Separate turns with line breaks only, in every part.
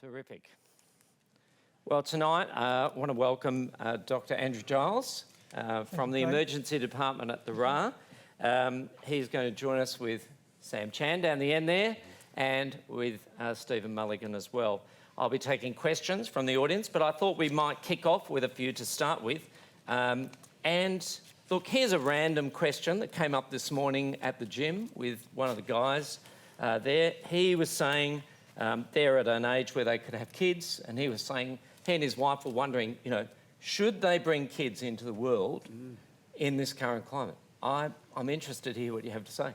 Terrific. Well, tonight I want to welcome Dr. Andrew Giles from the Emergency Department at the RA. He's going to join us with Sam Chan down the end there and with Stephen Mullighan as well. I'll be taking questions from the audience, but I thought we might kick off with a few to start with. And look, here's a random question that came up this morning at the gym with one of the guys there. He was saying they're at an age where they could have kids, and he was saying he and his wife were wondering, should they bring kids into the world in this current climate? I'm interested to hear what you have to say.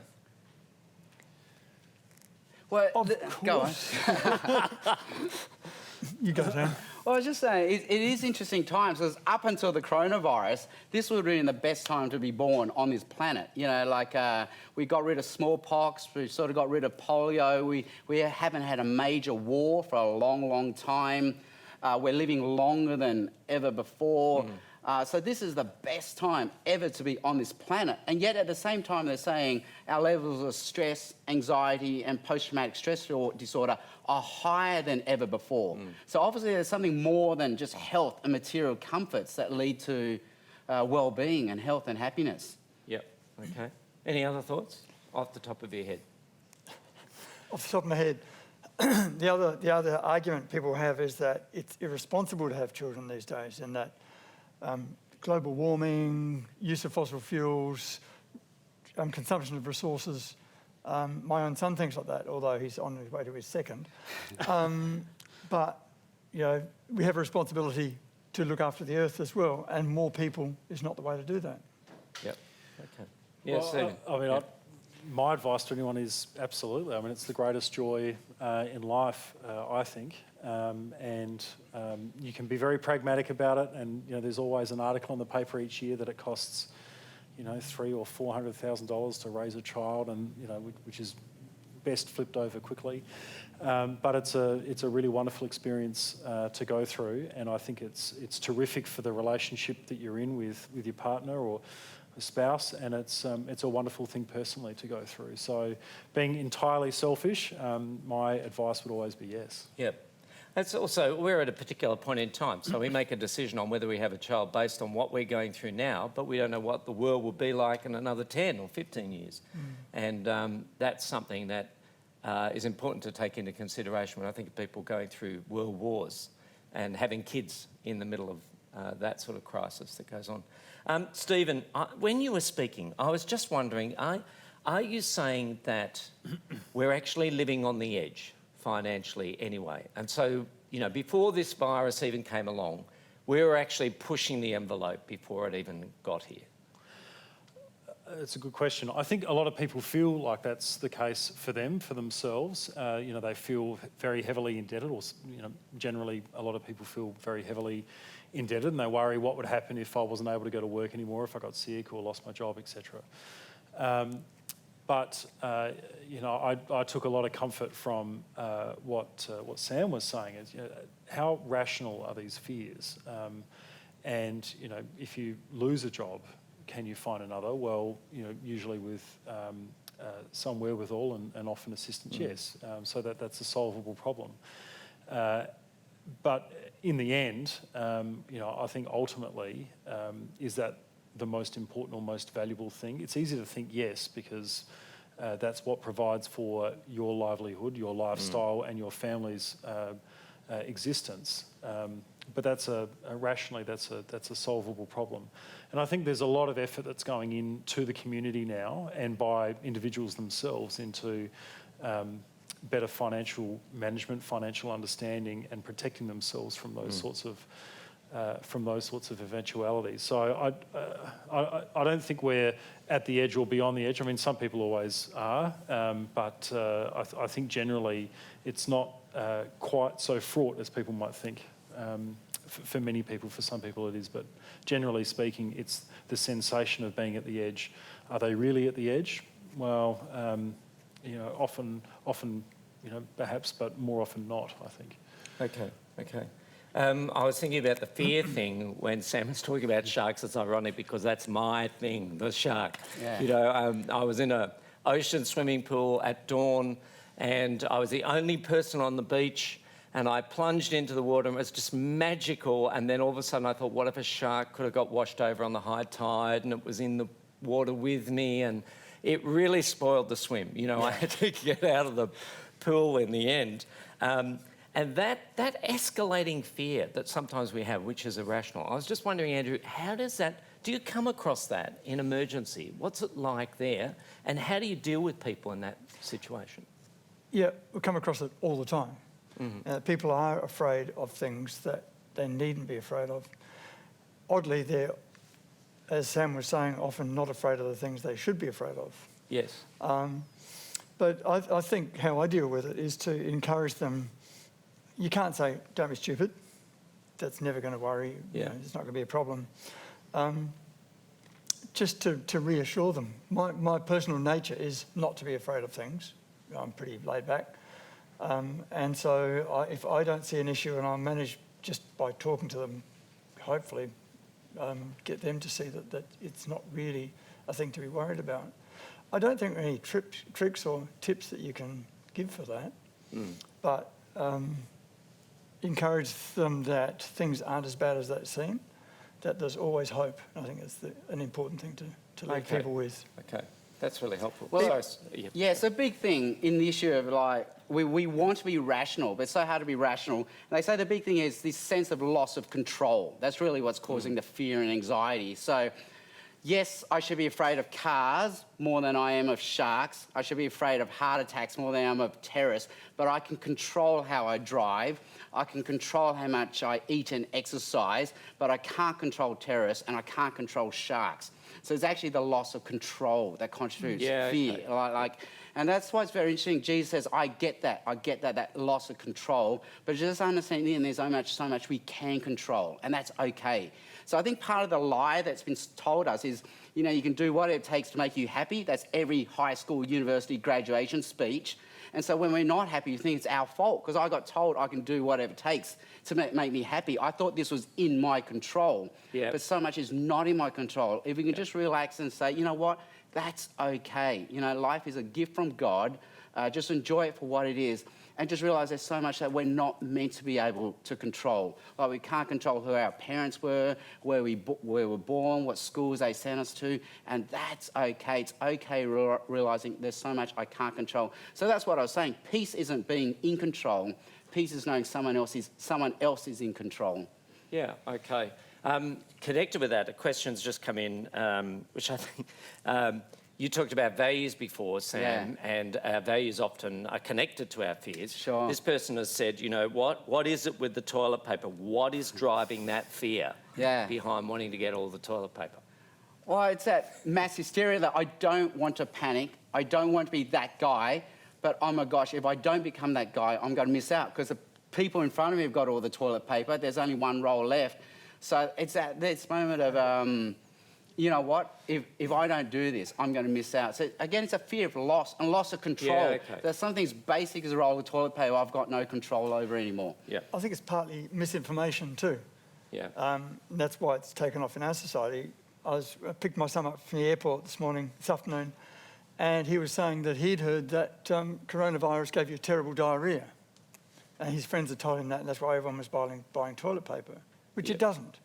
Well, go on.
You go, Sam.
Well, I was just saying, it is interesting times, because up until the coronavirus, this would have been the best time to be born on this planet. We got rid of smallpox, we sort of got rid of polio, we haven't had a major war for a long, long time. We're living longer than ever before. So this is the best time ever to be on this planet. And yet at the same time, they're saying our levels of stress, anxiety and post-traumatic stress disorder are higher than ever before. So obviously there's something more than just health and material comforts that lead to well-being and health and happiness.
Yep, okay. Any other thoughts off the top of your head?
Off the top of my head, the other argument people have is that it's irresponsible to have children these days, and that global warming, use of fossil fuels, consumption of resources. My own son thinks like that, although he's on his way to his second. But we have a responsibility to look after the earth as well, and more people is not the way to do that.
Yep. Okay. Yeah, Stephen.
My advice to anyone is absolutely. It's the greatest joy in life, I think. And you can be very pragmatic about it, and there's always an article in the paper each year that it costs $300,000 or $400,000 to raise a child, and which is best flipped over quickly. But it's a really wonderful experience to go through, and I think it's terrific for the relationship that you're in with your partner or a spouse, and it's a wonderful thing personally to go through. So being entirely selfish, my advice would always be yes.
Yep. That's also, we're at a particular point in time, so we make a decision on whether we have a child based on what we're going through now, but we don't know what the world will be like in another 10 or 15 years. And that's something that is important to take into consideration when I think of people going through world wars and having kids in the middle of that sort of crisis that goes on. Stephen, when you were speaking, I was just wondering, are you saying that we're actually living on the edge financially anyway? And so, before this virus even came along, we were actually pushing the envelope before it even got here?
It's a good question. I think a lot of people feel like that's the case for themselves. They feel very heavily indebted, or generally a lot of people feel very heavily indebted, and they worry what would happen if I wasn't able to go to work anymore, if I got sick or lost my job, etc. But I took a lot of comfort from what Sam was saying. Is how rational are these fears? And if you lose a job, can you find another? Well, usually with some wherewithal and often assistance, yes. So that's a solvable problem. But in the end, I think ultimately, is that the most important or most valuable thing? It's easy to think yes, because that's what provides for your livelihood, your lifestyle and your family's existence. But rationally, that's a solvable problem. And I think there's a lot of effort that's going into the community now, and by individuals themselves, into better financial management, financial understanding, and protecting themselves from those sorts of eventualities. So I don't think we're at the edge or beyond the edge. Some people always are, but I think generally it's not quite so fraught as people might think. For many people, for some people it is, but generally speaking, it's the sensation of being at the edge. Are they really at the edge? Well, often, perhaps, but more often not, I think.
Okay. I was thinking about the fear thing when Sam was talking about sharks. It's ironic because that's my thing, the shark. Yeah. I was in an ocean swimming pool at dawn, and I was the only person on the beach. and I plunged into the water and it was just magical. And then all of a sudden I thought, what if a shark could have got washed over on the high tide and it was in the water with me? And it really spoiled the swim. You know, I had to get out of the pool in the end. And that escalating fear that sometimes we have, which is irrational, I was just wondering, Andrew, how does that, do you come across that in emergency? What's it like there? And how do you deal with people in that situation?
Yeah, we come across it all the time. People are afraid of things that they needn't be afraid of. Oddly, they're, as Sam was saying, often not afraid of the things they should be afraid of.
Yes.
But I think how I deal with it is to encourage them. You can't say, don't be stupid. That's never going to worry you.
Yeah.
You know, it's not going to be a problem. Just to reassure them. My personal nature is not to be afraid of things. I'm pretty laid back. And so if I don't see an issue and I manage just by talking to them, hopefully get them to see that it's not really a thing to be worried about. I don't think there are any tricks or tips that you can give for that, but encourage them that things aren't as bad as they seem, that there's always hope. I think it's an important thing to leave people with.
Okay, that's really helpful.
Well, yeah, it's a big thing in the issue of like, we want to be rational, but it's so hard to be rational. And they say the big thing is this sense of loss of control. That's really what's causing the fear and anxiety. So, yes, I should be afraid of cars more than I am of sharks. I should be afraid of heart attacks more than I am of terrorists. But I can control how I drive. I can control how much I eat and exercise. But I can't control terrorists and I can't control sharks. So it's actually the loss of control that contributes fear.
Okay.
And that's why it's very interesting. Jesus says, I get that loss of control, but just understanding there's so much we can control, and that's okay. So I think part of the lie that's been told us is, you know, you can do whatever it takes to make you happy. That's every high school, university graduation speech. And so when we're not happy, you think it's our fault, because I got told I can do whatever it takes to make me happy. I thought this was in my control, but so much is not in my control. If we can just relax and say, you know what, that's okay. You know, life is a gift from God. Just enjoy it for what it is. And just realise there's so much that we're not meant to be able to control. Like we can't control who our parents were, where we were born, what schools they sent us to, and that's okay. It's okay realising there's so much I can't control. So that's what I was saying. Peace isn't being in control. Peace is knowing someone else is in control.
Yeah, okay. Connected with that, a question's just come in, which I think you talked about values before, Sam, and our values often are connected to our fears.
Sure.
This person has said, you know, what is it with the toilet paper? What is driving that fear behind wanting to get all the toilet paper?
Well, it's that mass hysteria that I don't want to panic. I don't want to be that guy, but oh my gosh, if I don't become that guy, I'm going to miss out because the people in front of me have got all the toilet paper. There's only one roll left. So it's at this moment of, you know what, if I don't do this, I'm going to miss out. So again, it's a fear of loss and loss of control.
Yeah, okay.
There's something as basic as a roll of toilet paper I've got no control over anymore.
Yeah.
I think it's partly misinformation too.
Yeah.
That's why it's taken off in our society. I picked my son up from the airport this afternoon, and he was saying that he'd heard that coronavirus gave you terrible diarrhoea. And his friends had told him that, and that's why everyone was buying toilet paper, which it doesn't.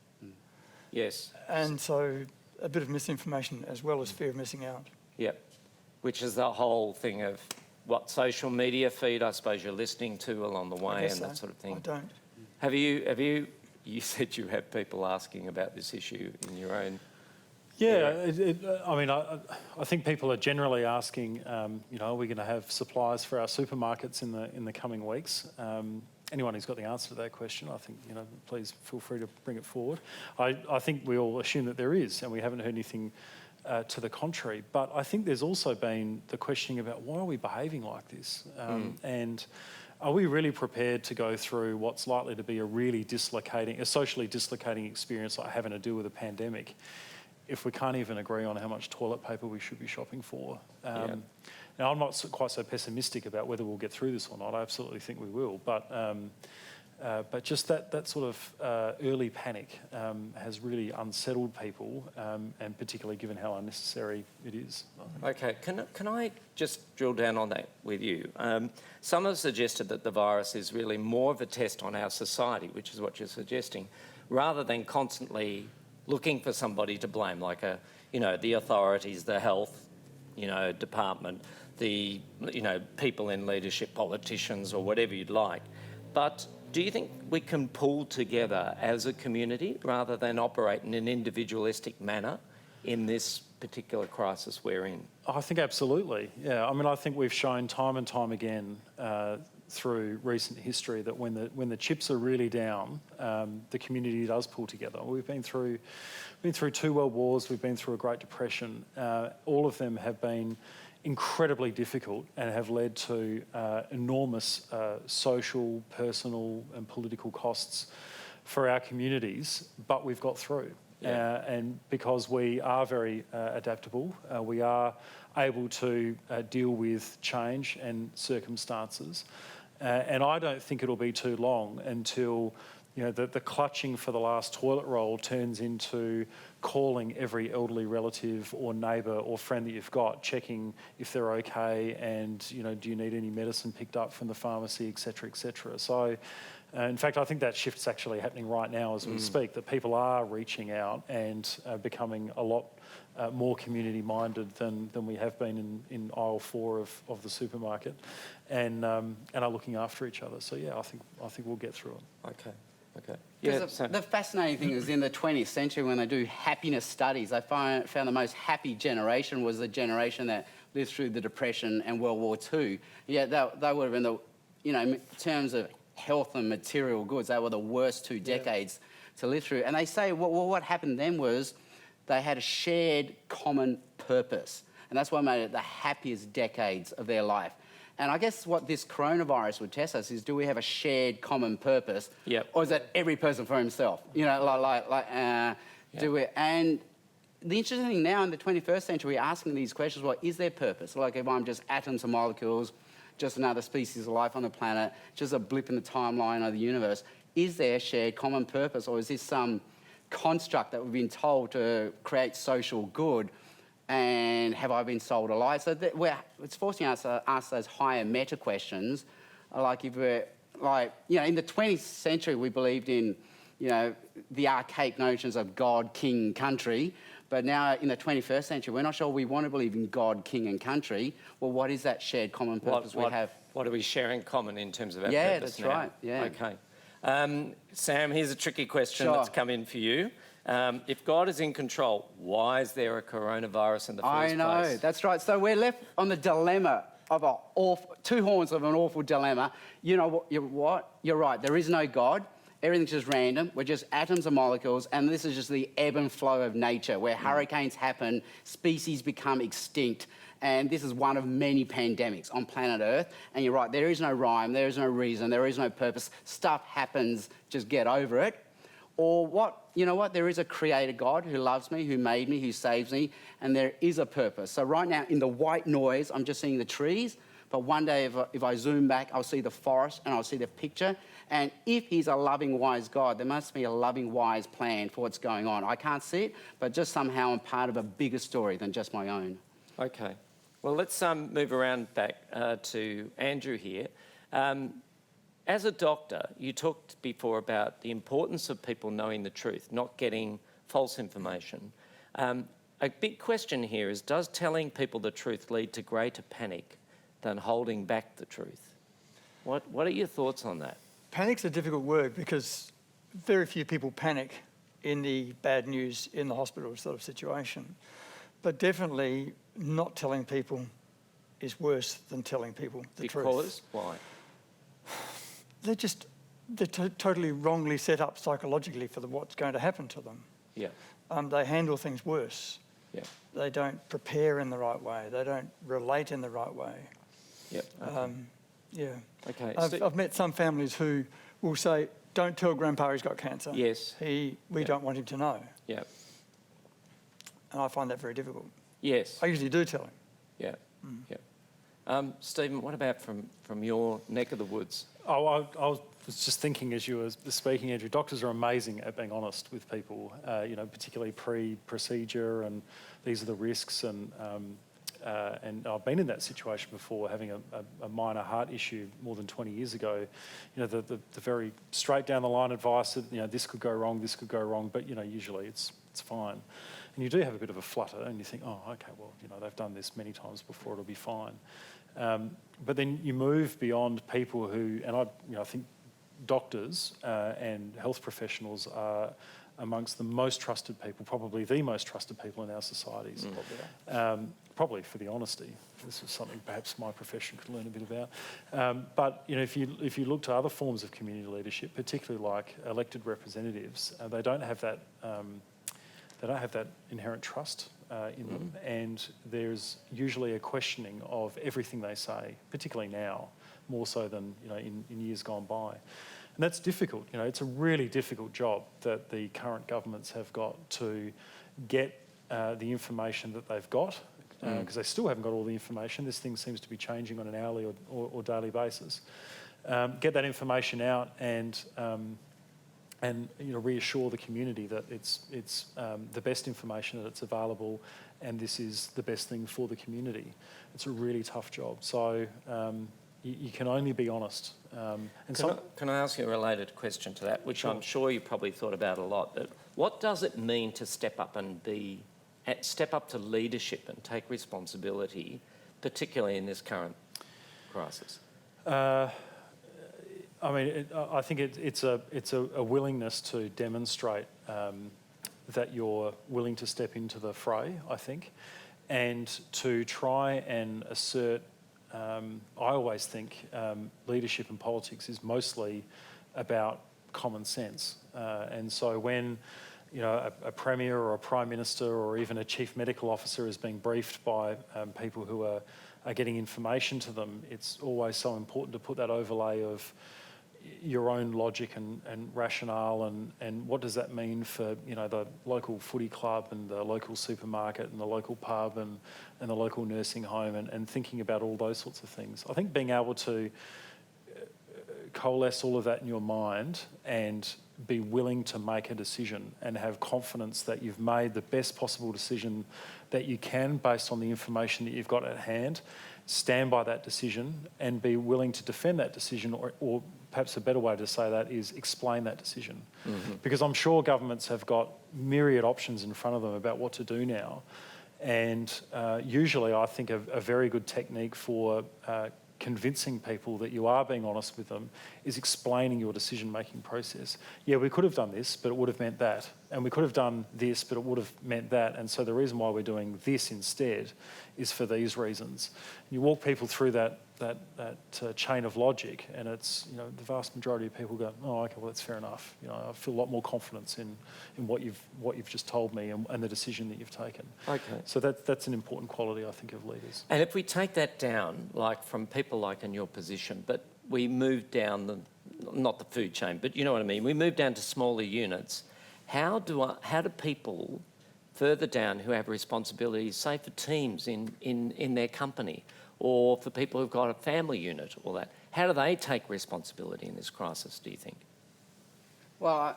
Yes.
And so a bit of misinformation as well as fear of missing out.
Yep. Which is the whole thing of what social media feed, I suppose, you're listening to along the way and that sort of thing.
I don't.
Have you said you have people asking about this issue in your own...
Yeah, I think people are generally asking, you know, are we going to have supplies for our supermarkets in the coming weeks? Anyone who's got the answer to that question, I think, you know, please feel free to bring it forward. I think we all assume that there is, and we haven't heard anything to the contrary. But I think there's also been the questioning about why are we behaving like this? And are we really prepared to go through what's likely to be a socially dislocating experience like having to deal with a pandemic if we can't even agree on how much toilet paper we should be shopping for? Now, I'm not quite so pessimistic about whether we'll get through this or not. I absolutely think we will. But But just that sort of early panic has really unsettled people, and particularly given how unnecessary it is.
Okay, can I just drill down on that with you? Some have suggested that the virus is really more of a test on our society, which is what you're suggesting, rather than constantly looking for somebody to blame, like the authorities, the health, department, the people in leadership, politicians, or whatever you'd like. But do you think we can pull together as a community rather than operate in an individualistic manner in this particular crisis we're in?
I think absolutely, yeah. I mean, I think we've shown time and time again through recent history that when the chips are really down, the community does pull together. We've been through 2 world wars, we've been through a Great Depression. All of them have been incredibly difficult and have led to enormous social, personal and political costs for our communities, but we've got through. And because we are very adaptable, we are able to deal with change and circumstances. And I don't think it'll be too long until the clutching for the last toilet roll turns into calling every elderly relative or neighbour or friend that you've got, checking if they're okay and, do you need any medicine picked up from the pharmacy, et cetera, et cetera. So, in fact, I think that shift's actually happening right now as we speak, that people are reaching out and becoming a lot more community-minded than we have been in aisle 4 of the supermarket, and are looking after each other. So, yeah, I think we'll get through it.
Okay.
The fascinating thing is in the 20th century when they do happiness studies, they found the most happy generation was the generation that lived through the Depression and World War II. Yeah, they would have been in terms of health and material goods, they were the worst 2 decades to live through. And they say, what happened then was they had a shared common purpose. And that's what made it the happiest decades of their life. And I guess what this coronavirus would test us is, do we have a shared common purpose?
Yep.
Or is that every person for himself? Do we? And the interesting thing now in the 21st century, we're asking these questions, is there purpose? Like if I'm just atoms and molecules, just another species of life on the planet, just a blip in the timeline of the universe, is there a shared common purpose, or is this some construct that we've been told to create social good? And have I been sold a lie? So it's forcing us to ask those higher meta questions. Like if we're in the 20th century, we believed in, the archaic notions of God, king, country. But now in the 21st century, we're not sure we want to believe in God, king and country. Well, what is that shared common purpose we have?
What are we sharing common in terms of our
purpose
purpose
now? Right. Yeah.
Okay. Sam, here's a tricky question that's come in for you. If God is in control, why is there a coronavirus in the first place?
I know, that's right. So we're left on the dilemma of two horns of an awful dilemma. You know what? You're right. There is no God. Everything's just random. We're just atoms and molecules, and this is just the ebb and flow of nature, where hurricanes happen, species become extinct, and this is one of many pandemics on planet Earth. And you're right, there is no rhyme, there is no reason, there is no purpose. Stuff happens, just get over it. Or there is a creator God who loves me, who made me, who saves me, and there is a purpose. So right now, in the white noise, I'm just seeing the trees, but one day if I zoom back, I'll see the forest and I'll see the picture. And if he's a loving, wise God, there must be a loving, wise plan for what's going on. I can't see it, but just somehow I'm part of a bigger story than just my own.
Okay. Well, let's move around back to Andrew here. As a doctor, you talked before about the importance of people knowing the truth, not getting false information. A big question here is, does telling people the truth lead to greater panic than holding back the truth? What are your thoughts on that?
Panic's a difficult word because very few people panic in the bad news in the hospital sort of situation. But definitely not telling people is worse than telling people the truth.
Because? Why?
They're totally wrongly set up psychologically for what's going to happen to them.
Yeah.
They handle things worse.
Yeah.
They don't prepare in the right way. They don't relate in the right way.
Yeah. Okay.
Yeah.
Okay.
I've met some families who will say, "Don't tell Grandpa he's got cancer."
Yes.
We don't want him to know.
Yeah.
And I find that very difficult.
Yes.
I usually do tell him.
Yeah. Yeah. Stephen, what about from your neck of the woods?
I was just thinking as you were speaking, Andrew, doctors are amazing at being honest with people, particularly pre-procedure, and these are the risks, and I've been in that situation before, having a minor heart issue more than 20 years ago. The very straight down the line advice that, this could go wrong, but, usually it's fine. And you do have a bit of a flutter and you think, oh, okay, well, they've done this many times before, it'll be fine. But then you move beyond people who, and I think doctors and health professionals are amongst the most trusted people, probably the most trusted people in our societies. Probably for the honesty. This is something perhaps my profession could learn a bit about. But if you look to other forms of community leadership, particularly like elected representatives, they don't have that. They don't have that inherent trust in them, and there's usually a questioning of everything they say, particularly now, more so than in years gone by. And that's difficult. It's a really difficult job that the current governments have got to get the information that they've got, because they still haven't got all the information. This thing seems to be changing on an hourly or daily basis. Get that information out and reassure the community that it's the best information, that it's available, and this is the best thing for the community. It's a really tough job. So you can only be honest.
Can I ask you a related question to that, which
Sure.
I'm sure you probably thought about a lot? But what does it mean to step up to leadership and take responsibility, particularly in this current crisis?
I think it's a willingness to demonstrate that you're willing to step into the fray, I think, and to try and assert. I always think leadership in politics is mostly about common sense, and so when a premier or a prime minister or even a chief medical officer is being briefed by people who are getting information to them, it's always so important to put that overlay of your own logic and rationale, and what does that mean for the local footy club and the local supermarket and the local pub and the local nursing home, and thinking about all those sorts of things. I think being able to coalesce all of that in your mind and be willing to make a decision and have confidence that you've made the best possible decision that you can based on the information that you've got at hand, stand by that decision and be willing to defend that decision, or perhaps a better way to say that is explain that decision. Because I'm sure governments have got myriad options in front of them about what to do now. And usually I think a very good technique for convincing people that you are being honest with them is explaining your decision-making process. Yeah, we could have done this, but it would have meant that. And we could have done this, but it would have meant that. And so the reason why we're doing this instead is for these reasons. You walk people through that chain of logic, and it's, the vast majority of people go, oh, okay, well, that's fair enough. I feel a lot more confidence in what you've just told me and the decision that you've taken.
Okay.
So that's an important quality, I think, of leaders.
And if we take that down, like from people like in your position, but we move down not the food chain, but you know what I mean, we move down to smaller units, how do people further down who have responsibilities, say for teams in their company, or for people who've got a family unit or that, how do they take responsibility in this crisis, do you think?
Well,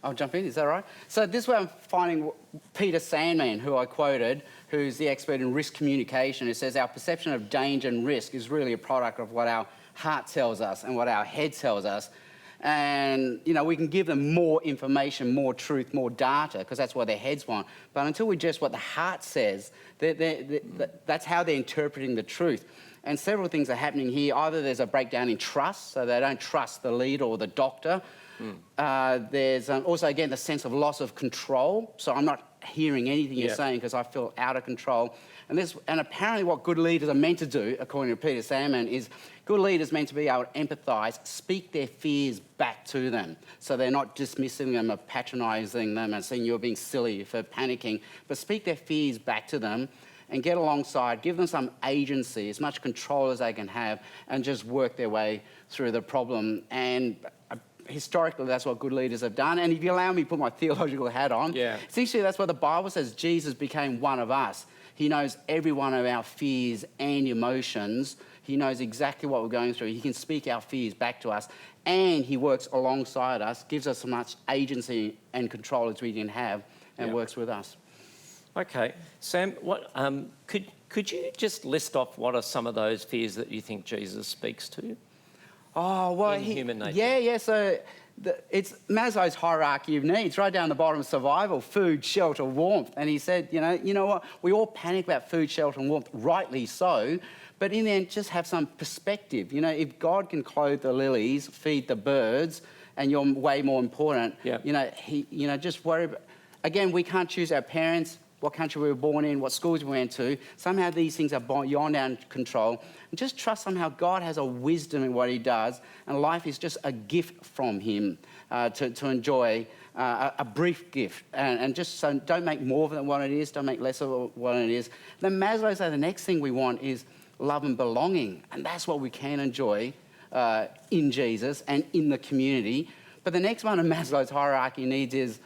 I'll jump in, is that right? So this is where I'm finding Peter Sandman, who I quoted, who's the expert in risk communication, who says our perception of danger and risk is really a product of what our heart tells us and what our head tells us. And, we can give them more information, more truth, more data, because that's what their heads want. But until we just what the heart says, that's how they're interpreting the truth. And several things are happening here. Either there's a breakdown in trust, so they don't trust the leader or the doctor. There's also, again, the sense of loss of control. So I'm not hearing anything you're saying because I feel out of control. And apparently what good leaders are meant to do, according to Peter Sandman, is good leaders are meant to be able to empathise, speak their fears back to them. So they're not dismissing them or patronising them and saying you're being silly for panicking, but speak their fears back to them and get alongside, give them some agency, as much control as they can have, and just work their way through the problem. And historically, that's what good leaders have done. And if you allow me to put my theological hat on, essentially that's what the Bible says. Jesus became one of us. He knows every one of our fears and emotions. He knows exactly what we're going through. He can speak our fears back to us, and he works alongside us, gives us as much agency and control as we can have, and works with us.
Okay, Sam, what could you just list off what are some of those fears that you think Jesus speaks to?
Oh, well,
Human nature.
Yeah. So it's Maslow's hierarchy of needs, right down the bottom: survival, food, shelter, warmth. And he said, you know what? We all panic about food, shelter, and warmth, rightly so. But in the end, just have some perspective. You know, if God can clothe the lilies, feed the birds, and you're way more important, just worry about. Again, we can't choose our parents, what country we were born in, what schools we went to. Somehow these things are beyond our control. And just trust somehow God has a wisdom in what he does, and life is just a gift from him to enjoy, a brief gift. And just so don't make more than what it is, don't make less of what it is. Then Maslow said the next thing we want is love and belonging. And that's what we can enjoy in Jesus and in the community. But the next one of Maslow's hierarchy needs is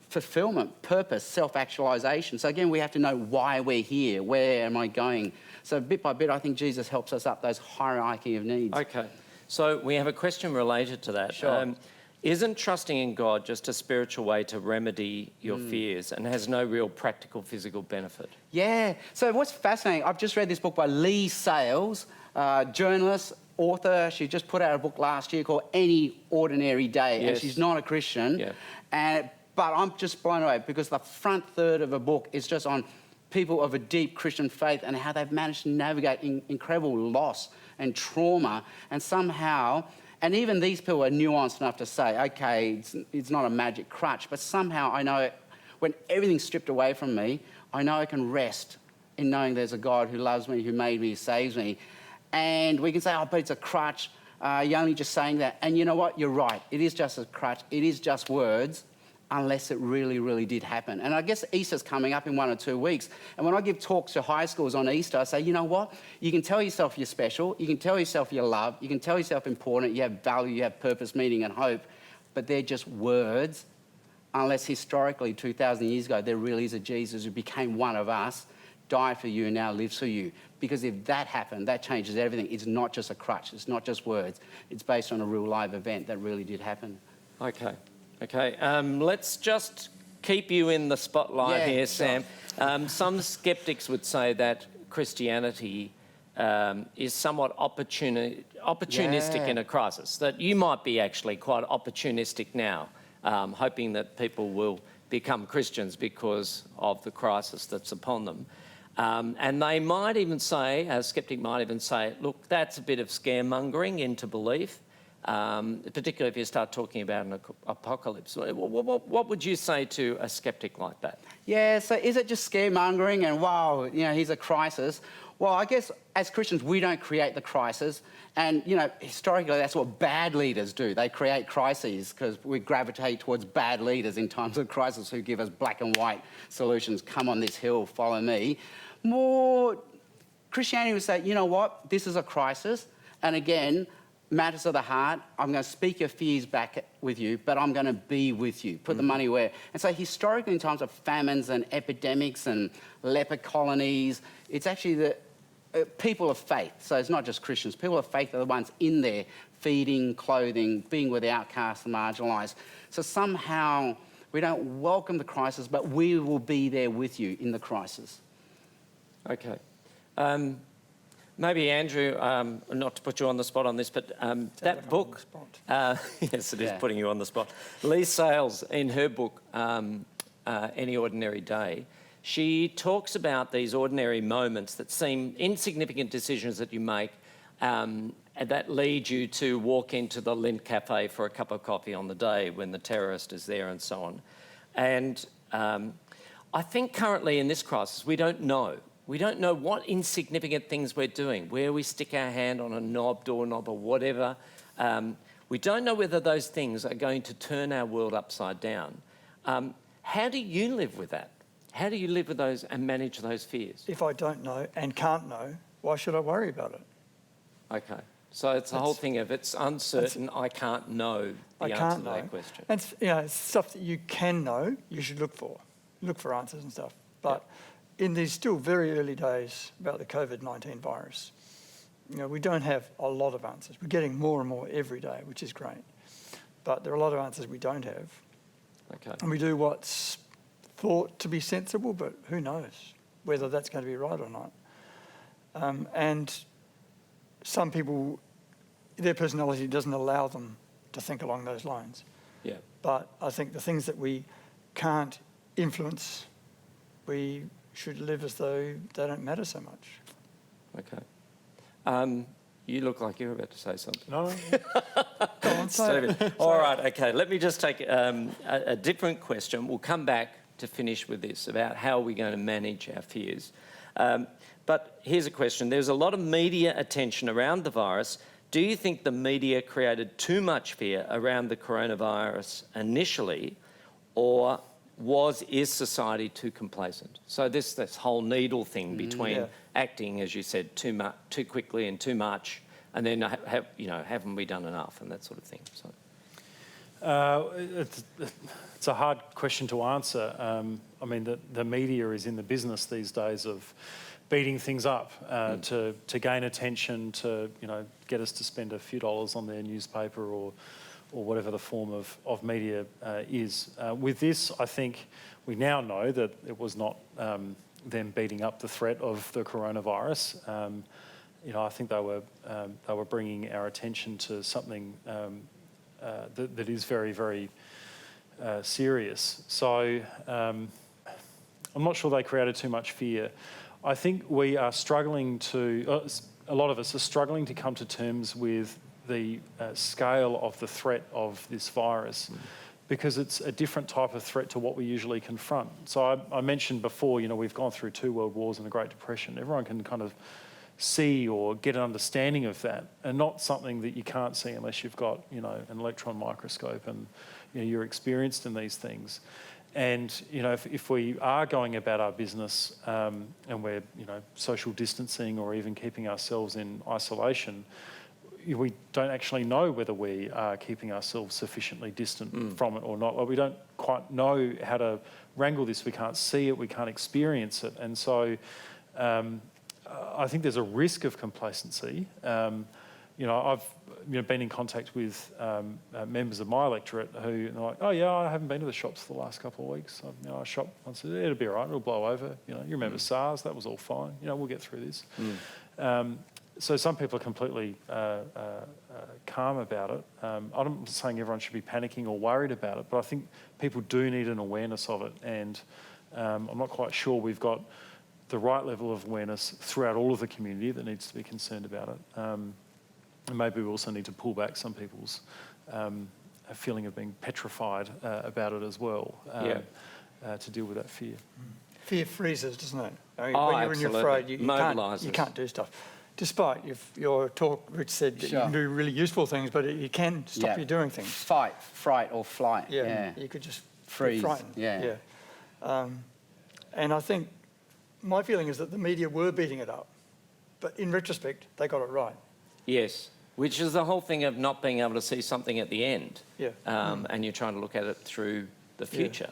fulfillment, purpose, self-actualization. So again, we have to know why we're here. Where am I going? So bit by bit, I think Jesus helps us up those hierarchy of needs.
Okay, so we have a question related to that.
Sure.
Isn't trusting in God just a spiritual way to remedy your fears and has no real practical physical benefit?
Yeah. So what's fascinating, I've just read this book by Lee Sales, journalist, author. She just put out a book last year called Any Ordinary Day.
Yes.
And she's not a Christian.
Yeah.
But I'm just blown away because the front third of a book is just on people of a deep Christian faith and how they've managed to navigate incredible loss and trauma, and somehow, and even these people are nuanced enough to say, okay, it's not a magic crutch, but somehow I know when everything's stripped away from me, I know I can rest in knowing there's a God who loves me, who made me, who saves me. And we can say, oh, but it's a crutch. You're only just saying that. And you know what? You're right. It is just a crutch. It is just words, unless it really, really did happen. And I guess Easter's coming up in 1 or 2 weeks. And when I give talks to high schools on Easter, I say, you know what? You can tell yourself you're special. You can tell yourself you're loved. You can tell yourself important. You have value. You have purpose, meaning, and hope. But they're just words, unless historically, 2,000 years ago, there really is a Jesus who became one of us, died for you, and now lives for you. Because if that happened, that changes everything. It's not just a crutch. It's not just words. It's based on a real live event that really did happen.
Okay. Let's just keep you in the spotlight here,
sure.
Sam. Some skeptics would say that Christianity is somewhat opportunistic in a crisis, that you might be actually quite opportunistic now, hoping that people will become Christians because of the crisis that's upon them. And they might even say, a skeptic might even say, look, that's a bit of scaremongering into belief. Particularly if you start talking about an apocalypse. What would you say to a skeptic like that?
Yeah, so is it just scaremongering and, wow, here's a crisis? Well, I guess as Christians, we don't create the crisis. And, historically, that's what bad leaders do. They create crises because we gravitate towards bad leaders in times of crisis who give us black and white solutions. Come on this hill, follow me. More Christianity would say, you know what, this is a crisis. And again, matters of the heart, I'm going to speak your fears back with you, but I'm going to be with you. Put the money where. And so historically, in times of famines and epidemics and leper colonies, it's actually the people of faith. So it's not just Christians. People of faith are the ones in there feeding, clothing, being with the outcasts, the marginalised. So somehow we don't welcome the crisis, but we will be there with you in the crisis.
Okay. Maybe Andrew, not to put you on the spot on this, but that book, yes, it is putting you on the spot. Lee Sales, in her book, Any Ordinary Day, she talks about these ordinary moments that seem insignificant decisions that you make that lead you to walk into the Lindt Cafe for a cup of coffee on the day when the terrorist is there and so on. And I think currently in this crisis, we don't know. We don't know what insignificant things we're doing, where we stick our hand on a doorknob or whatever. We don't know whether those things are going to turn our world upside down. How do you live with that? How do you live with those and manage those fears?
If I don't know and can't know, why should I worry about it?
Okay. So it's the whole thing of it's uncertain, I can't know the answer to that question.
And it's stuff that you can know, you should look for. Look for answers and stuff. But in these still very early days about the COVID-19 virus, we don't have a lot of answers. We're getting more and more every day, which is great. But there are a lot of answers we don't have.
Okay.
And we do what's thought to be sensible, but who knows whether that's going to be right or not. And some people, their personality doesn't allow them to think along those lines.
Yeah.
But I think the things that we can't influence, we should live as though they don't matter so much.
Okay. You look like you're about to say something.
No,
Go on, say it.
Stephen. All right, okay. Let me just take a different question. We'll come back to finish with this about how we're going to manage our fears. But here's a question. There's a lot of media attention around the virus. Do you think the media created too much fear around the coronavirus initially, or is society too complacent? So this whole needle thing between acting, as you said, too quickly and too much, and then haven't we done enough and that sort of thing. So
it's a hard question to answer. I mean, the media is in the business these days of beating things up to gain attention, to get us to spend a few dollars on their newspaper or whatever the form of media is. With this, I think we now know that it was not them beating up the threat of the coronavirus. I think they were bringing our attention to something that is very, very serious. So I'm not sure they created too much fear. I think we are struggling a lot of us are struggling to come to terms with the scale of the threat of this virus, because it's a different type of threat to what we usually confront. So I mentioned before, we've gone through 2 world wars and the Great Depression. Everyone can kind of see or get an understanding of that, and not something that you can't see unless you've got, an electron microscope and you're experienced in these things. And, if we are going about our business and we're, social distancing or even keeping ourselves in isolation, we don't actually know whether we are keeping ourselves sufficiently distant from it or not. Like, we don't quite know how to wrangle this. We can't see it. We can't experience it. And so I think there's a risk of complacency. I've been in contact with members of my electorate who are like, oh yeah, I haven't been to the shops for the last couple of weeks. I shop once. It'll be all right. It'll blow over. You remember SARS? That was all fine. We'll get through this. So some people are completely calm about it. I'm not saying everyone should be panicking or worried about it, but I think people do need an awareness of it. And I'm not quite sure we've got the right level of awareness throughout all of the community that needs to be concerned about it. And maybe we also need to pull back some people's a feeling of being petrified about it as well, to deal with that fear.
Fear freezes, doesn't it? I mean, when you're afraid, you can't do stuff. Despite your talk, Rich said that you can do really useful things, but it can stop you doing things.
Fight, fright, or flight. Yeah.
You could just
freeze.
Be frightened.
Yeah.
And I think my feeling is that the media were beating it up, but in retrospect, they got it right.
Yes, which is the whole thing of not being able to see something at the end.
Yeah.
And you're trying to look at it through the future,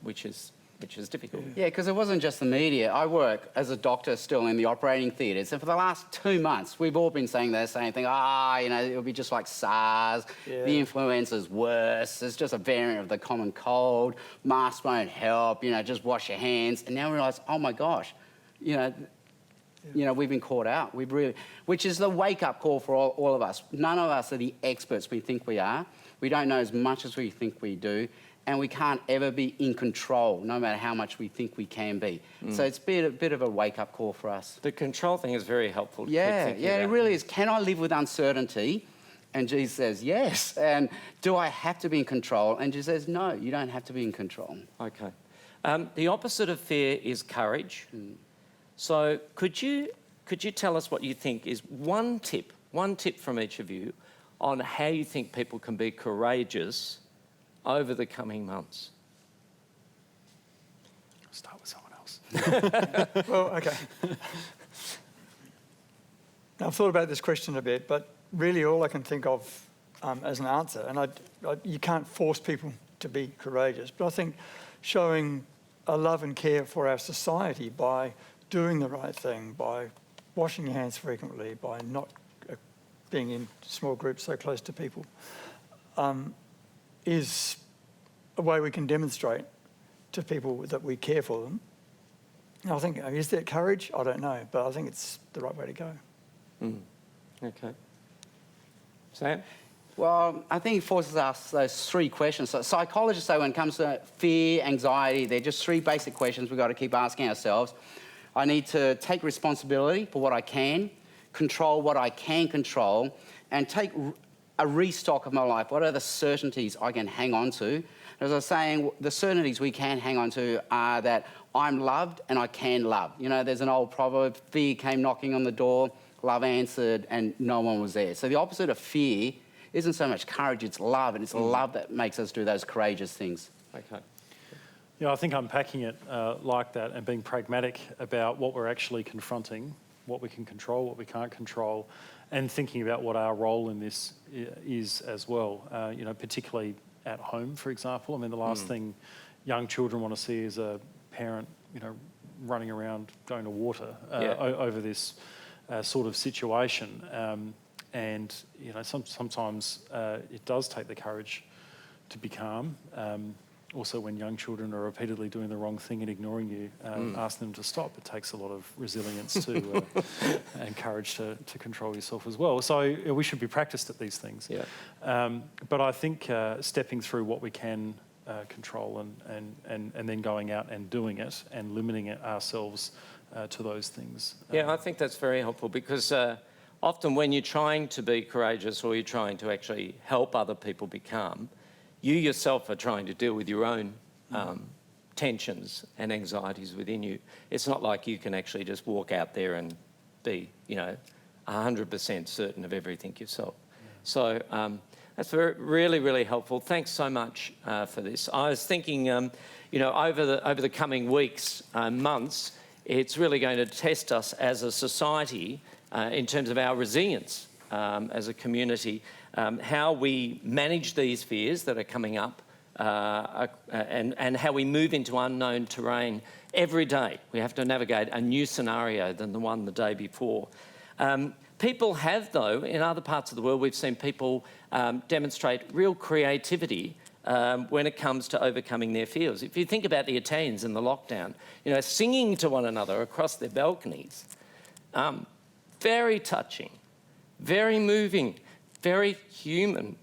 which is difficult.
Yeah, because it wasn't just the media. I work as a doctor still in the operating theatres, and for the last 2 months, we've all been saying the same thing. It'll be just like SARS.
Yeah.
The influenza's worse. It's just a variant of the common cold. Masks won't help. Just wash your hands. And now we realise, oh my gosh, we've been caught out. Which is the wake-up call for all of us. None of us are the experts we think we are. We don't know as much as we think we do. And we can't ever be in control, no matter how much we think we can be. So it's been a bit of a wake-up call for us.
The control thing is very helpful. To
Yeah,
keep thinking
it
about.
really is. Can I live with uncertainty? And Jesus says, yes. And do I have to be in control? And Jesus says, no, you don't have to be in control.
Okay. The opposite of fear is courage. So could you tell us what you think is one tip from each of you on how you think people can be courageous over the coming months?
Start with someone else.
Well, okay. Now, I've thought about this question a bit, but really all I can think of as an answer, and you can't force people to be courageous, but I think showing a love and care for our society by doing the right thing, by washing your hands frequently, by not being in small groups so close to people, is a way we can demonstrate to people that we care for them. And I think, is that courage? I don't know, but I think it's the right way to go.
Okay. Sam?
Well, I think it forces us those three questions. So psychologists say when it comes to fear, anxiety, they're just three basic questions we've got to keep asking ourselves. I need to take responsibility for what I can, control what I can control, and take a restock of my life. What are the certainties I can hang on to? As I was saying, the certainties we can hang on to are that I'm loved and I can love. You know, there's an old proverb, fear came knocking on the door, love answered, and no one was there. So the opposite of fear isn't so much courage, it's love, and it's love that makes us do those courageous things.
Okay.
Yeah, I think unpacking it like that and being pragmatic about what we're actually confronting, what we can control, what we can't control, and thinking about what our role in this is as well. You know, particularly at home, for example. I mean, the last thing young children want to see is a parent, you know, running around going to water over this sort of situation. And, you know, sometimes it does take the courage to be calm. Also, when young children are repeatedly doing the wrong thing and ignoring you, ask them to stop. It takes a lot of resilience to and courage to control yourself as well. So we should be practiced at these things.
Yeah.
But I think stepping through what we can control and then going out and doing it and limiting it ourselves to those things.
Yeah, I think that's very helpful because often when you're trying to be courageous or you're trying to actually help other people be calm, you yourself are trying to deal with your own tensions and anxieties within you. It's not like you can actually just walk out there and be, you know, 100% certain of everything yourself. So that's really, really helpful. Thanks so much for this. I was thinking, you know, over the coming weeks, months, it's really going to test us as a society in terms of our resilience as a community, how we manage these fears that are coming up and how we move into unknown terrain every day. We have to navigate a new scenario than the one the day before. People have, though, in other parts of the world, we've seen people demonstrate real creativity when it comes to overcoming their fears. If you think about the Italians in the lockdown, you know, singing to one another across their balconies, very touching, very moving, very human,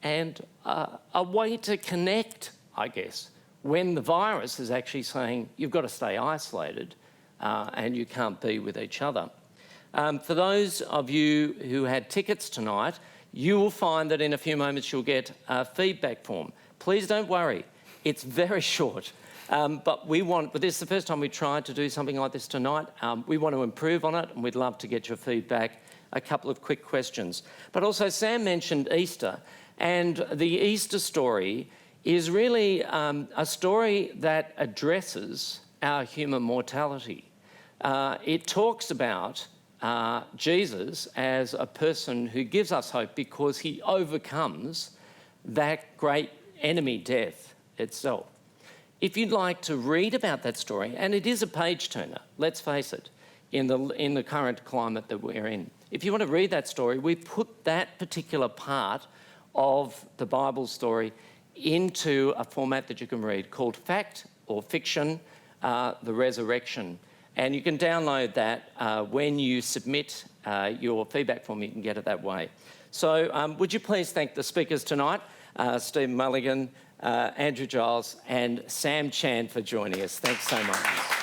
and a way to connect, I guess, when the virus is actually saying you've got to stay isolated and you can't be with each other. For those of you who had tickets tonight, you will find that in a few moments you'll get a feedback form. Please don't worry, it's very short. But this is the first time we tried to do something like this tonight. We want to improve on it and we'd love to get your feedback. A couple of quick questions. But also Sam mentioned Easter, and the Easter story is really a story that addresses our human mortality. It talks about Jesus as a person who gives us hope because he overcomes that great enemy, death itself. If you'd like to read about that story, and it is a page turner, let's face it, in the current climate that we're in. If you want to read that story, we put that particular part of the Bible story into a format that you can read called Fact or Fiction, the Resurrection. And you can download that when you submit your feedback form, you can get it that way. So would you please thank the speakers tonight, Steve Mullighan, Andrew Giles and Sam Chan for joining us. Thanks so much.